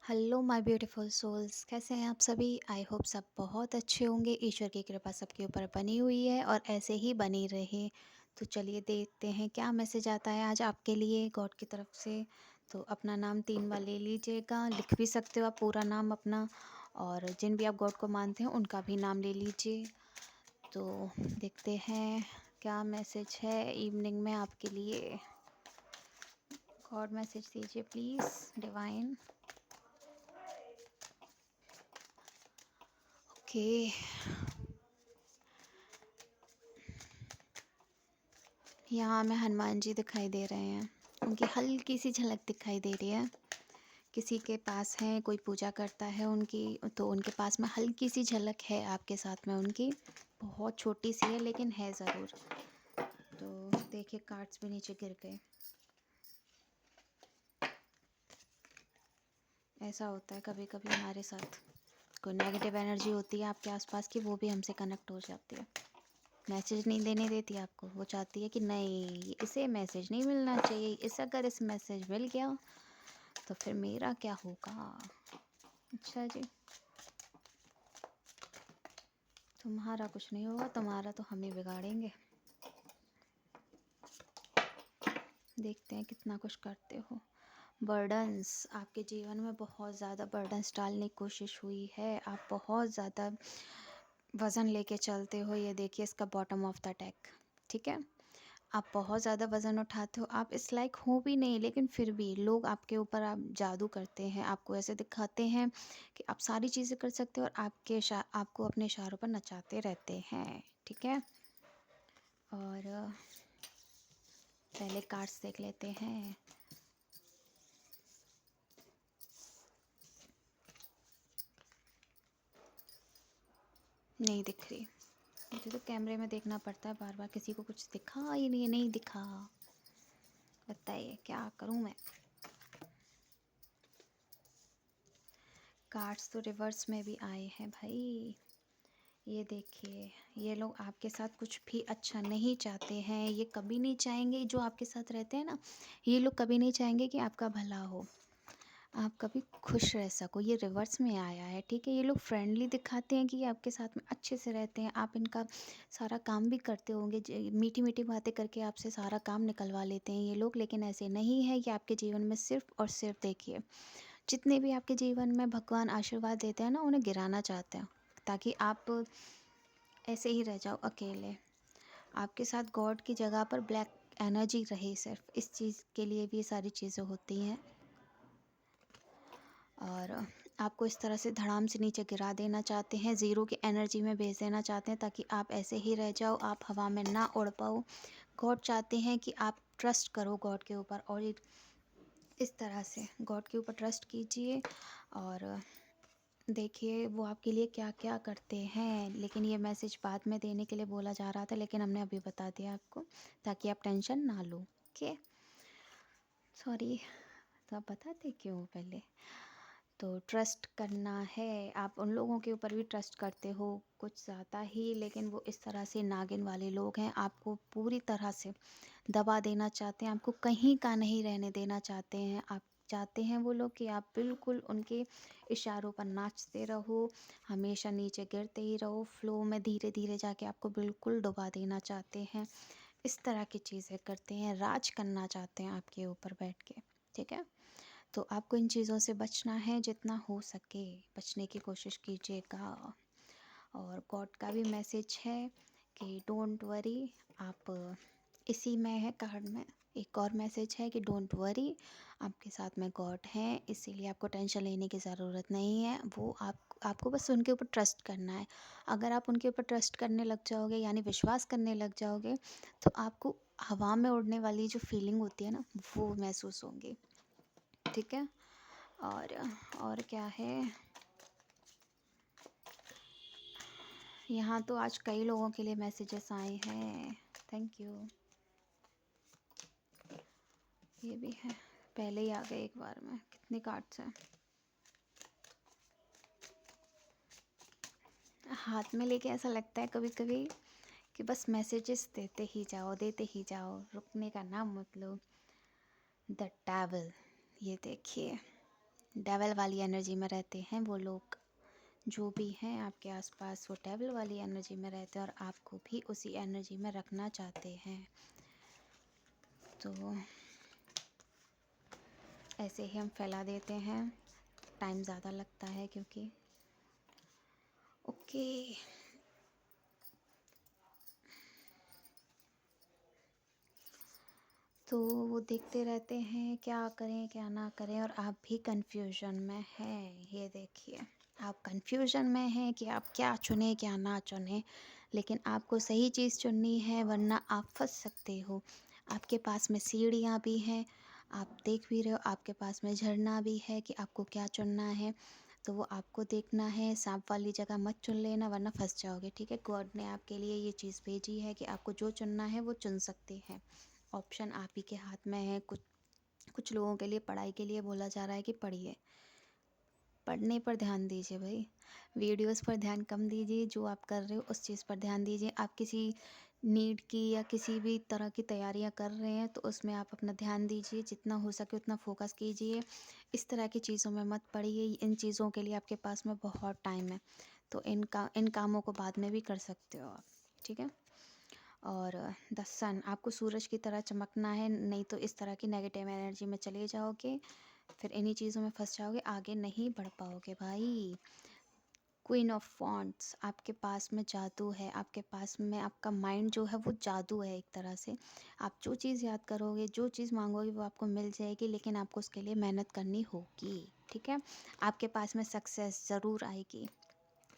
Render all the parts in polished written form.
Hello my beautiful souls, कैसे हैं आप सभी। आई होप सब बहुत अच्छे होंगे। ईश्वर की कृपा सबके ऊपर बनी हुई है और ऐसे ही बनी रहे। तो चलिए देखते हैं क्या मैसेज आता है आज आपके लिए गॉड की तरफ से। तो अपना नाम 3 बार ले लीजिएगा, लिख भी सकते हो आप पूरा नाम अपना, और जिन भी आप गॉड को मानते हैं उनका भी नाम ले लीजिए। तो देखते हैं क्या मैसेज है इवनिंग में आपके लिए। गॉड मैसेज दीजिए प्लीज़ डिवाइन। ओके, यहाँ हमें हनुमान जी दिखाई दे रहे हैं। उनकी हल्की सी झलक दिखाई दे रही है। किसी के पास है, कोई पूजा करता है उनकी, तो उनके पास में हल्की सी झलक है आपके साथ में उनकी। बहुत छोटी सी है लेकिन है ज़रूर। तो देखिए कार्ड्स भी नीचे गिर गए। ऐसा होता है कभी कभी हमारे साथ। कोई नेगेटिव एनर्जी होती है आपके आसपास की, वो भी हमसे कनेक्ट हो जाती है। मैसेज नहीं देने देती आपको, वो चाहती है कि नहीं इसे मैसेज नहीं मिलना चाहिए, इस अगर इस मैसेज मिल गया तो फिर मेरा क्या होगा। अच्छा जी, तुम्हारा कुछ नहीं होगा, तुम्हारा तो हम ही बिगाड़ेंगे। देखते हैं कितना कुछ करते हो। बर्डन्स, आपके जीवन में बहुत ज़्यादा बर्डन्स डालने की कोशिश हुई है। आप बहुत ज़्यादा वज़न लेके चलते हो। ये देखिए इसका बॉटम ऑफ द डेक, ठीक है। आप बहुत ज़्यादा वज़न उठाते हो, आप इस लायक हो भी नहीं, लेकिन फिर भी लोग आपके ऊपर आप जादू करते हैं। आपको ऐसे दिखाते हैं कि आप सारी चीज़ें कर सकते हो और आपको अपने इशारों पर नचाते रहते हैं, ठीक है। और पहले कार्ड्स देख लेते हैं। नहीं दिख रही मुझे, तो कैमरे में देखना पड़ता है बार बार। किसी को कुछ दिखा ही नहीं, नहीं दिखा। बताइए क्या करूं मैं। कार्ड्स तो रिवर्स में भी आए हैं भाई। ये देखिए, ये लोग आपके साथ कुछ भी अच्छा नहीं चाहते हैं। ये कभी नहीं चाहेंगे, जो आपके साथ रहते हैं ना, ये लोग कभी नहीं चाहेंगे कि आपका भला हो, आप कभी खुश रह सको। ये रिवर्स में आया है, ठीक है। ये लोग फ्रेंडली दिखाते हैं कि ये आपके साथ में अच्छे से रहते हैं। आप इनका सारा काम भी करते होंगे, मीठी मीठी बातें करके आपसे सारा काम निकलवा लेते हैं ये लोग, लेकिन ऐसे नहीं है। ये आपके जीवन में सिर्फ और सिर्फ देखिए, जितने भी आपके जीवन में भगवान आशीर्वाद देते हैं ना, उन्हें गिराना चाहते हैं ताकि आप ऐसे ही रह जाओ अकेले। आपके साथ गॉड की जगह पर ब्लैक एनर्जी रहे, सिर्फ इस चीज़ के लिए भी ये सारी चीज़ें होती हैं। और आपको इस तरह से धड़ाम से नीचे गिरा देना चाहते हैं, ज़ीरो की एनर्जी में भेज देना चाहते हैं ताकि आप ऐसे ही रह जाओ, आप हवा में ना उड़ पाओ। गॉड चाहते हैं कि आप ट्रस्ट करो गॉड के ऊपर, और इस तरह से गॉड के ऊपर ट्रस्ट कीजिए और देखिए वो आपके लिए क्या क्या करते हैं। लेकिन ये मैसेज बाद में देने के लिए बोला जा रहा था, लेकिन हमने अभी बता दिया आपको ताकि आप टेंशन ना लो। Okay, sorry. तो आप बताते क्यों पहले। तो ट्रस्ट करना है, आप उन लोगों के ऊपर भी ट्रस्ट करते हो कुछ ज़्यादा ही, लेकिन वो इस तरह से नागिन वाले लोग हैं। आपको पूरी तरह से दबा देना चाहते हैं, आपको कहीं का नहीं रहने देना चाहते हैं। आप चाहते हैं वो लोग कि आप बिल्कुल उनके इशारों पर नाचते रहो, हमेशा नीचे गिरते ही रहो, फ्लो में धीरे धीरे जाके आपको बिल्कुल डुबा देना चाहते हैं। इस तरह की चीज़ें करते हैं, राज करना चाहते हैं आपके ऊपर बैठ के, ठीक है। तो आपको इन चीज़ों से बचना है, जितना हो सके बचने की कोशिश कीजिएगा। और गॉड का भी मैसेज है कि डोंट वरी। आप इसी में है कार्ड में एक और मैसेज है कि डोंट वरी, आपके साथ में गॉड हैं, इसीलिए आपको टेंशन लेने की ज़रूरत नहीं है। वो आपको बस उनके ऊपर ट्रस्ट करना है। अगर आप उनके ऊपर ट्रस्ट करने लग जाओगे, यानी विश्वास करने लग जाओगे, तो आपको हवा में उड़ने वाली जो फीलिंग होती है ना, वो महसूस होंगी, ठीक है। और क्या है, यहाँ तो आज कई लोगों के लिए मैसेजेस आए हैं। Thank you. ये भी है, पहले ही आ गए एक बार में। कितने कार्ड्स हैं हाथ में लेके, ऐसा लगता है कभी कभी कि बस मैसेजेस देते ही जाओ, देते ही जाओ, रुकने का नाम मत लो। द डेविल, ये देखिए डेविल वाली एनर्जी में रहते हैं वो लोग। जो भी हैं आपके आसपास वो डेविल वाली एनर्जी में रहते हैं और आपको भी उसी एनर्जी में रखना चाहते हैं। तो ऐसे ही हम फैला देते हैं, टाइम ज़्यादा लगता है क्योंकि ओके। तो वो देखते रहते हैं क्या करें क्या ना करें, और आप भी कंफ्यूजन में हैं। ये देखिए, आप कंफ्यूजन में हैं कि आप क्या चुने क्या ना चुने, लेकिन आपको सही चीज़ चुननी है वरना आप फंस सकते हो। आपके पास में सीढ़ियाँ भी हैं, आप देख भी रहे हो, आपके पास में झरना भी है कि आपको क्या चुनना है। तो वो आपको देखना है, सांप वाली जगह मत चुन लेना वरना फंस जाओगे। ठीक है, गॉड ने आपके लिए ये चीज़ भेजी है कि आपको जो चुनना है वो चुन सकते हैं। ऑप्शन आप ही के हाथ में है। कुछ कुछ लोगों के लिए पढ़ाई के लिए बोला जा रहा है कि पढ़िए, पढ़ने पर ध्यान दीजिए भाई, वीडियोस पर ध्यान कम दीजिए। जो आप कर रहे हो उस चीज़ पर ध्यान दीजिए। आप किसी नीट की या किसी भी तरह की तैयारियां कर रहे हैं तो उसमें आप अपना ध्यान दीजिए, जितना हो सके उतना फोकस कीजिए। इस तरह की चीज़ों में मत पड़िए, इन चीज़ों के लिए आपके पास में बहुत टाइम है। तो इन कामों को बाद में भी कर सकते हो आप। ठीक है। और द सन, आपको सूरज की तरह चमकना है, नहीं तो इस तरह की नेगेटिव एनर्जी में चले जाओगे, फिर इन्हीं चीज़ों में फंस जाओगे, आगे नहीं बढ़ पाओगे भाई। क्वीन ऑफ वॉन्ड्स, आपके पास में जादू है, आपके पास में आपका माइंड जो है वो जादू है एक तरह से। आप जो चीज़ याद करोगे, जो चीज़ मांगोगे वो आपको मिल जाएगी, लेकिन आपको उसके लिए मेहनत करनी होगी। ठीक है, आपके पास में सक्सेस ज़रूर आएगी।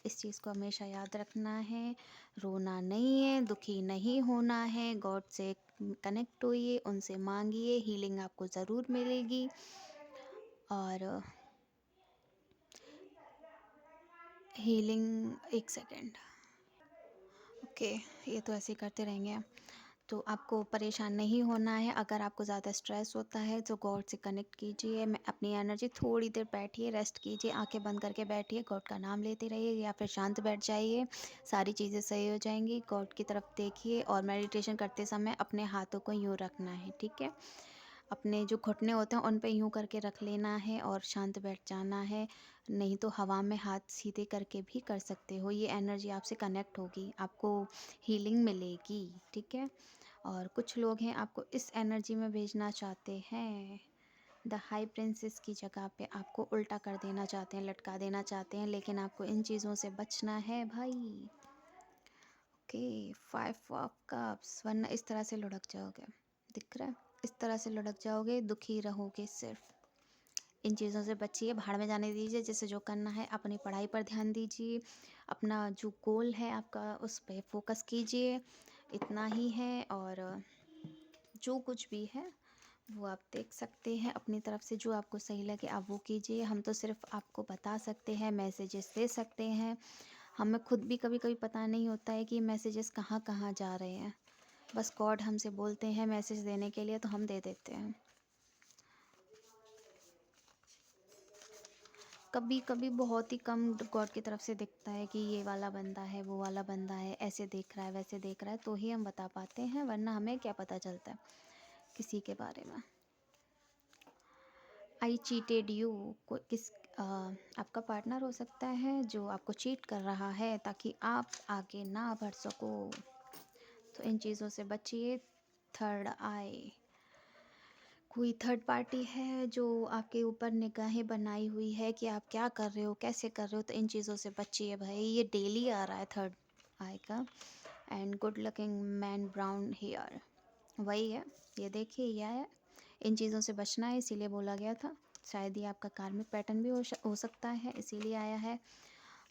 इस चीज़ को हमेशा याद रखना है। रोना नहीं है, दुखी नहीं होना है, गॉड से कनेक्ट होइए, उनसे मांगिए, हीलिंग आपको ज़रूर मिलेगी। और हीलिंग, एक सेकेंड, ओके, ये तो ऐसे ही करते रहेंगे। तो आपको परेशान नहीं होना है। अगर आपको ज़्यादा स्ट्रेस होता है तो गॉड से कनेक्ट कीजिए, मैं अपनी एनर्जी, थोड़ी देर बैठिए, रेस्ट कीजिए, आंखें बंद करके बैठिए, गॉड का नाम लेते रहिए या फिर शांत बैठ जाइए, सारी चीज़ें सही हो जाएंगी। गॉड की तरफ देखिए और मेडिटेशन करते समय अपने हाथों को यूँ रखना है। ठीक है, अपने जो घुटने होते हैं उन पे यूँ करके रख लेना है और शांत बैठ जाना है। नहीं तो हवा में हाथ सीधे करके भी कर सकते हो, ये एनर्जी आपसे कनेक्ट होगी, आपको हीलिंग मिलेगी। ठीक है। और कुछ लोग हैं आपको इस एनर्जी में भेजना चाहते हैं, द हाई प्रिंसेस की जगह पे आपको उल्टा कर देना चाहते हैं, लटका देना चाहते हैं, लेकिन आपको इन चीज़ों से बचना है भाई। ओके, 5 ऑफ कप्स, वरना इस तरह से लुढ़क जाओगे, दिख रहा है, इस तरह से लुढ़क जाओगे, दुखी रहोगे सिर्फ। इन चीज़ों से बचिए, भाड़ में जाने दीजिए। जैसे जो करना है अपनी पढ़ाई पर ध्यान दीजिए, अपना जो गोल है आपका उस पे फोकस कीजिए, इतना ही है। और जो कुछ भी है वो आप देख सकते हैं अपनी तरफ से, जो आपको सही लगे आप वो कीजिए। हम तो सिर्फ आपको बता सकते हैं, मैसेजेस दे सकते हैं। हमें खुद भी कभी कभी पता नहीं होता है कि मैसेजेस कहाँ कहाँ जा रहे हैं, बस गॉड हमसे बोलते हैं मैसेज देने के लिए तो हम दे देते हैं। कभी कभी बहुत ही कम गॉड की तरफ से दिखता है कि ये वाला बंदा है, वो वाला बंदा है, ऐसे देख रहा है वैसे देख रहा है, तो ही हम बता पाते हैं, वरना हमें क्या पता चलता है किसी के बारे में। आई चीटेड यू, को किस आपका पार्टनर हो सकता है जो आपको चीट कर रहा है ताकि आप आगे ना बढ़ सको। तो इन चीज़ों से बचिए। थर्ड आई, कोई थर्ड पार्टी है जो आपके ऊपर निगाहें बनाई हुई है कि आप क्या कर रहे हो कैसे कर रहे हो, तो इन चीज़ों से बचिए भाई। ये डेली आ रहा है थर्ड आई का। And good looking man brown hair, वही है, ये देखिए ये आया। इन चीज़ों से बचना है, इसीलिए बोला गया था। शायद ये आपका कार्मिक पैटर्न भी हो सकता है, इसीलिए आया है।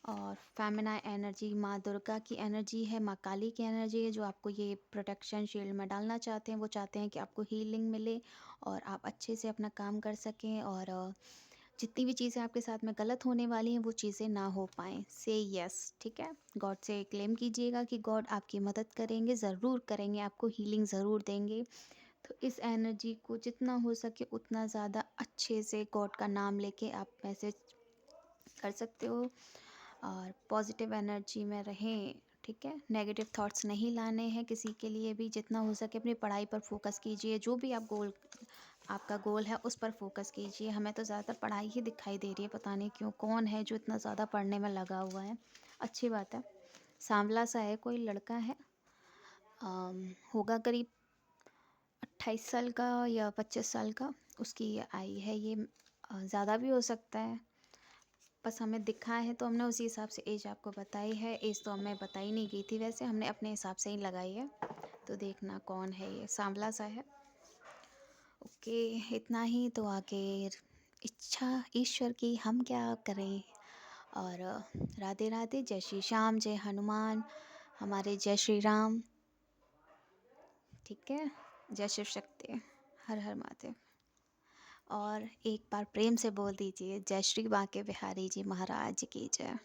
और फेमिनाइन एनर्जी, माँ दुर्गा की एनर्जी है, माँ काली की एनर्जी है, जो आपको ये प्रोटेक्शन शील्ड में डालना चाहते हैं। वो चाहते हैं कि आपको हीलिंग मिले और आप अच्छे से अपना काम कर सकें, और जितनी भी चीज़ें आपके साथ में गलत होने वाली हैं वो चीज़ें ना हो पाएँ। से यस, ठीक है। गॉड से क्लेम कीजिएगा कि गॉड आपकी मदद करेंगे, ज़रूर करेंगे, आपको हीलिंग ज़रूर देंगे। तो इस एनर्जी को जितना हो सके उतना ज़्यादा अच्छे से गॉड का नाम लेके आप मैसेज कर सकते हो, और पॉजिटिव एनर्जी में रहें। ठीक है, नेगेटिव थॉट्स नहीं लाने हैं किसी के लिए भी। जितना हो सके अपनी पढ़ाई पर फोकस कीजिए, जो भी आपका गोल है उस पर फोकस कीजिए। हमें तो ज़्यादातर पढ़ाई ही दिखाई दे रही है, पता नहीं क्यों। कौन है जो इतना ज़्यादा पढ़ने में लगा हुआ है? अच्छी बात है। सांवला सा है, कोई लड़का है, होगा करीब 28 साल का या 25 साल का। उसकी आई है ये, ज़्यादा भी हो सकता है। बस हमें दिखा है तो हमने उसी हिसाब से एज आपको बताई है। एज तो हमें बताई नहीं गई थी, वैसे हमने अपने हिसाब से ही लगाई है। तो देखना कौन है ये, सांवला सा है। ओके, इतना ही। तो आगे इच्छा ईश्वर की, हम क्या करें। और राधे राधे, जय श्री श्याम, जय हनुमान, हमारे जय श्री राम। ठीक है, जय शिव शक्ति, हर हर महादेव। और एक बार प्रेम से बोल दीजिए, जय श्री बांके बिहारी जी महाराज की जय।